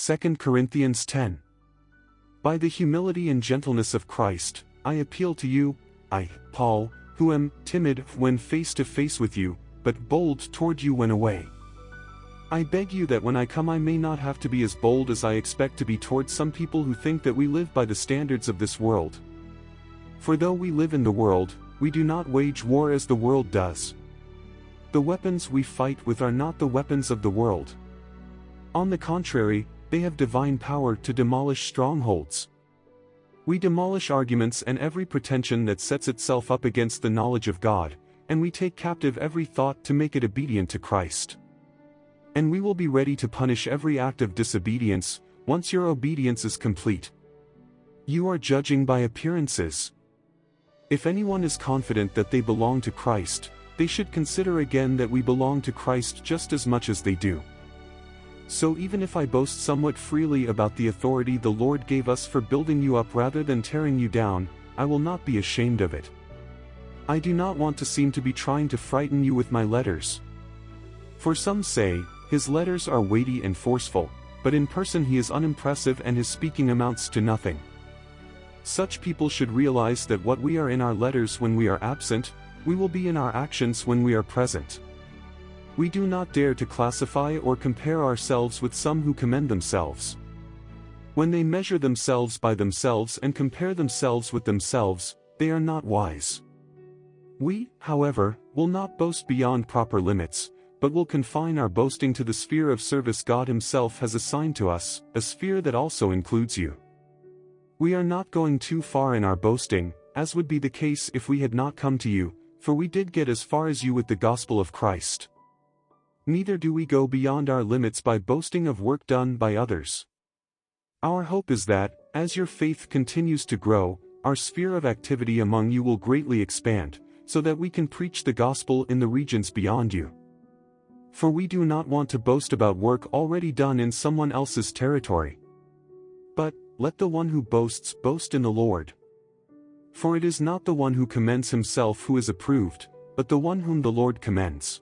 2 Corinthians 10. By the humility and gentleness of Christ, I appeal to you, I, Paul, who am timid when face to face with you, but bold toward you when away. I beg you that when I come I may not have to be as bold as I expect to be toward some people who think that we live by the standards of this world. For though we live in the world, we do not wage war as the world does. The weapons we fight with are not the weapons of the world. On the contrary, they have divine power to demolish strongholds. We demolish arguments and every pretension that sets itself up against the knowledge of God, and we take captive every thought to make it obedient to Christ. And we will be ready to punish every act of disobedience, once your obedience is complete. You are judging by appearances. If anyone is confident that they belong to Christ, they should consider again that we belong to Christ just as much as they do. So even if I boast somewhat freely about the authority the Lord gave us for building you up rather than tearing you down, I will not be ashamed of it. I do not want to seem to be trying to frighten you with my letters. For some say, his letters are weighty and forceful, but in person he is unimpressive and his speaking amounts to nothing. Such people should realize that what we are in our letters when we are absent, we will be in our actions when we are present. We do not dare to classify or compare ourselves with some who commend themselves. When they measure themselves by themselves and compare themselves with themselves, they are not wise. We, however, will not boast beyond proper limits, but will confine our boasting to the sphere of service God Himself has assigned to us, a sphere that also includes you. We are not going too far in our boasting, as would be the case if we had not come to you, for we did get as far as you with the gospel of Christ. Neither do we go beyond our limits by boasting of work done by others. Our hope is that, as your faith continues to grow, our sphere of activity among you will greatly expand, so that we can preach the gospel in the regions beyond you. For we do not want to boast about work already done in someone else's territory. But, let the one who boasts boast in the Lord. For it is not the one who commends himself who is approved, but the one whom the Lord commends.